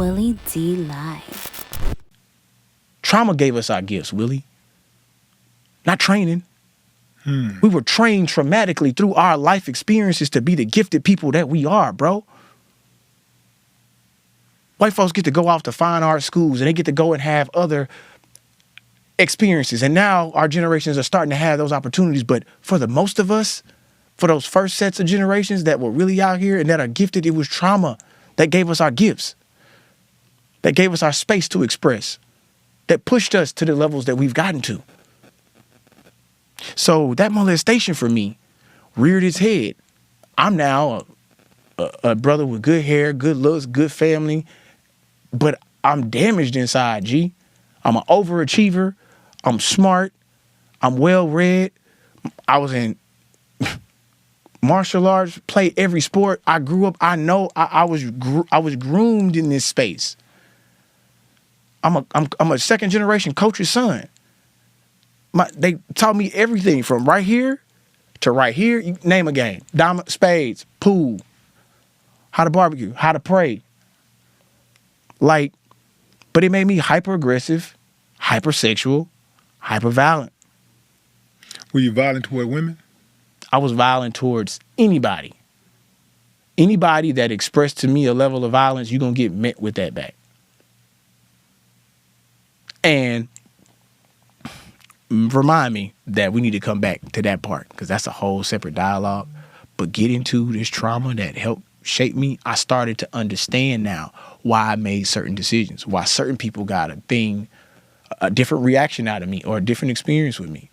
Willie D Live. Trauma gave us our gifts, Willie. Not training. We were trained traumatically through our life experiences to be the gifted people that we are, bro. White folks get to go off to fine art schools and they get to go and have other experiences. And now our generations are starting to have those opportunities. But for the most of us, for those first sets of generations that were really out here and that are gifted, it was trauma that gave us our gifts, that gave us our space to express, that pushed us to the levels that we've gotten to. So that molestation for me reared its head. I'm now a brother with good hair, good looks, good family, but I'm damaged inside, G. I'm an overachiever. I'm smart. I'm well-read. I was in martial arts, played every sport. I grew up, I know I was groomed in this space. I'm a second generation coach's son. They taught me everything from right here to right here. You name a game. Diamond, spades, pool, how to barbecue, how to pray. Like, but it made me hyper-aggressive, hypersexual, hyper-violent. Were you violent toward women? I was violent towards anybody. Anybody that expressed to me a level of violence, you're going to get met with that back. And remind me that we need to come back to that part because that's a whole separate dialogue. But get into this trauma that helped shape me, I started to understand now why I made certain decisions, why certain people got a different reaction out of me or a different experience with me.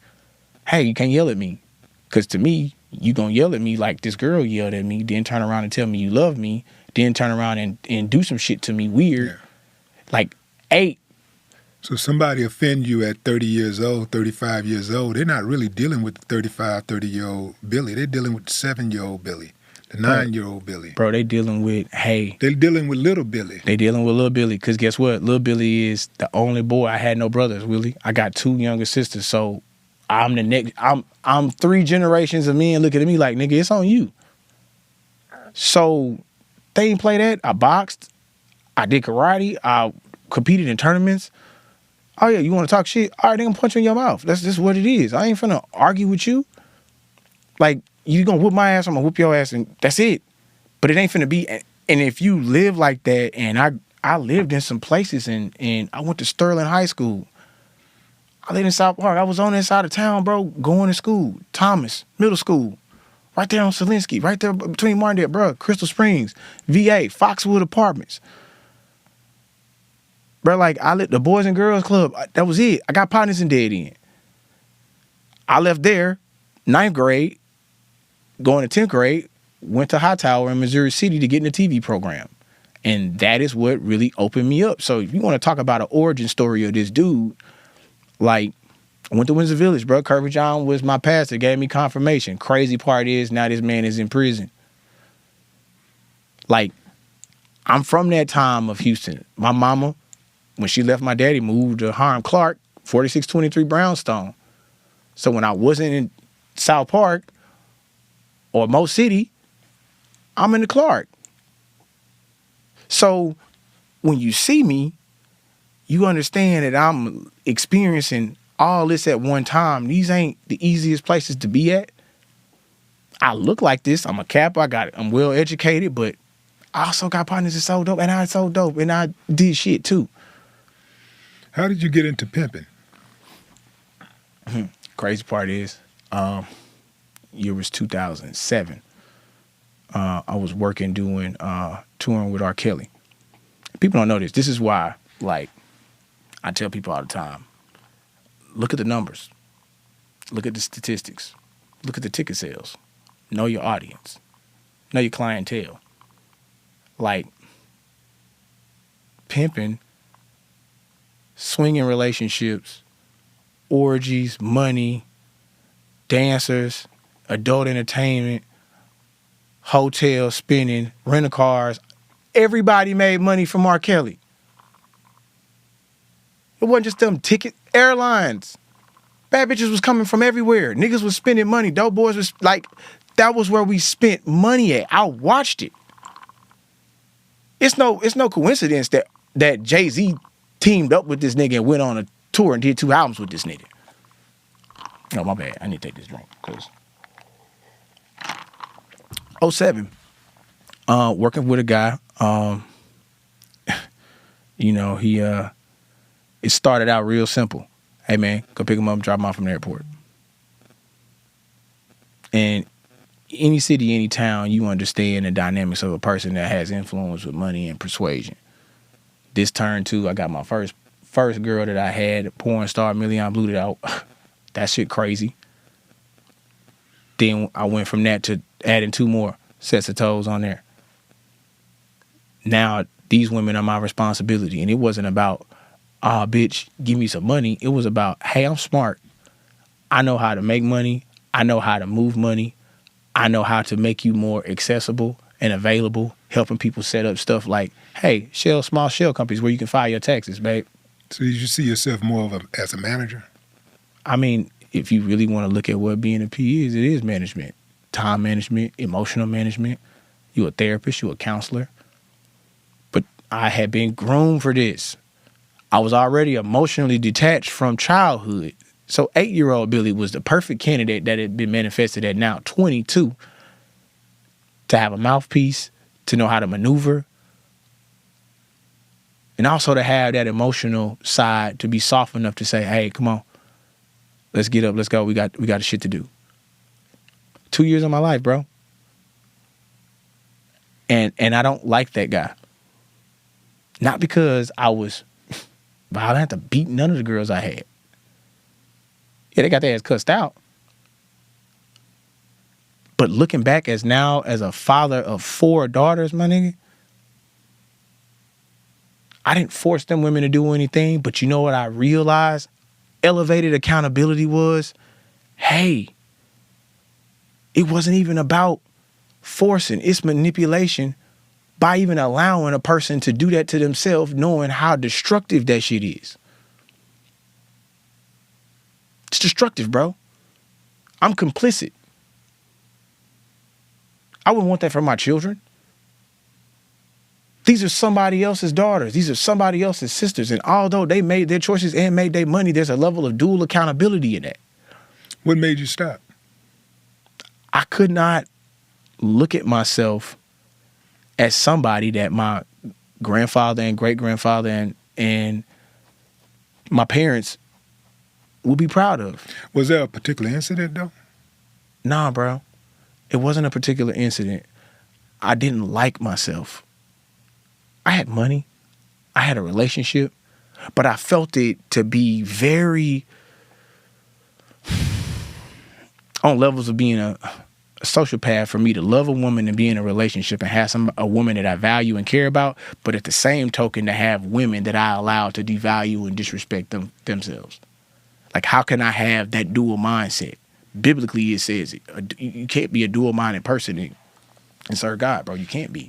Hey, you can't yell at me. Because to me, you gonna yell at me like this girl yelled at me, then turn around and tell me you love me, then turn around and do some shit to me weird. Yeah. Like, 8. So somebody offend you at 30 years old, 35 years old, they're not really dealing with the 35, 30-year-old Billy. They're dealing with the 7-year-old Billy, the 9-year-old Billy. Bro, they dealing with, they're dealing with little Billy. They dealing with little Billy, because guess what? Little Billy is the only boy. I had no brothers, Willie. I got 2 younger sisters, so I'm the next. I'm 3 generations of men looking at me like, nigga, it's on you. So they ain't play that. I boxed. I did karate. I competed in tournaments. Oh yeah, you want to talk shit? All right, they gonna punch you in your mouth. That's just what it is. I ain't finna argue with you. Like, you gonna whoop my ass, I'm gonna whoop your ass, and that's it. But it ain't finna be. And if you live like that, and I lived in some places, and I went to Sterling High School. I lived in South Park. I was on that side of town, bro, going to school. Thomas, middle school. Right there on Selinsky. Right there between Martindale, bro. Crystal Springs, VA, Foxwood Apartments. Bro, like, I lived the Boys and Girls Club. That was it. I got partners in Dead End. I left there, 9th grade, going to 10th grade, went to Hightower in Missouri City to get in the TV program. And that is what really opened me up. So if you want to talk about an origin story of this dude, like, I went to Windsor Village, bro. Kirby John was my pastor, gave me confirmation. Crazy part is, now this man is in prison. Like, I'm from that time of Houston. My mama, when she left my daddy, moved to Hiram Clark, 4623 Brownstone. So when I wasn't in South Park or Mo City, I'm in the Clark. So when you see me, you understand that I'm experiencing all this at one time. These ain't the easiest places to be at. I look like this. I'm a cap. I'm well educated, but I also got partners that so dope, and I so dope, and I did shit too. How did you get into pimping? Crazy part is, year was 2007. I was working doing touring with R. Kelly. People don't know this. This is why, like, I tell people all the time, look at the numbers. Look at the statistics. Look at the ticket sales. Know your audience. Know your clientele. Like, pimping, swinging relationships, orgies, money, dancers, adult entertainment, hotel spinning, rental cars. Everybody made money from R. Kelly. It wasn't just them ticket airlines. Bad bitches was coming from everywhere. Niggas was spending money. Dope boys was like, that was where we spent money at. I watched it. It's no coincidence that that Jay-Z teamed up with this nigga and went on a tour and did 2 albums with this nigga. No, my bad. I need to take this drink. Cause 07, working with a guy. You know, it started out real simple. Hey man, go pick him up, drop him off from the airport. And any city, any town, you understand the dynamics of a person that has influence with money and persuasion. This turned to, I got my first girl that I had, porn star, Million blew it out. That shit crazy. Then I went from that to adding 2 more sets of toes on there. Now these women are my responsibility. And it wasn't about, bitch, give me some money. It was about, hey, I'm smart. I know how to make money. I know how to move money. I know how to make you more accessible and available, helping people set up stuff like, hey, small shell companies where you can file your taxes, babe. So you see yourself more as a manager? I mean, if you really want to look at what being a P is, it is management. Time management, emotional management. You a therapist, you a counselor. But I had been groomed for this. I was already emotionally detached from childhood. So 8-year-old Billy was the perfect candidate that had been manifested at now 22 to have a mouthpiece, to know how to maneuver, and also to have that emotional side to be soft enough to say, hey, come on, let's get up, let's go. We got shit to do. 2 years of my life, bro. And I don't like that guy. Not because I didn't have to beat none of the girls I had. Yeah, they got their ass cussed out. But looking back as a father of 4 daughters, my nigga, I didn't force them women to do anything, but you know what I realized? Elevated accountability was, hey, it wasn't even about forcing. It's manipulation by even allowing a person to do that to themselves, knowing how destructive that shit is. It's destructive, bro. I'm complicit. I wouldn't want that for my children. These are somebody else's daughters. These are somebody else's sisters. And although they made their choices and made their money, there's a level of dual accountability in that. What made you stop? I could not look at myself as somebody that my grandfather and great-grandfather and my parents would be proud of. Was there a particular incident, though? Nah, bro. It wasn't a particular incident. I didn't like myself. I had money. I had a relationship. But I felt it to be very on levels of being a sociopath for me to love a woman and be in a relationship and have a woman that I value and care about, but at the same token to have women that I allow to devalue and disrespect themselves. Like, how can I have that dual mindset? Biblically, it says you can't be a dual-minded person and serve God, bro. You can't be.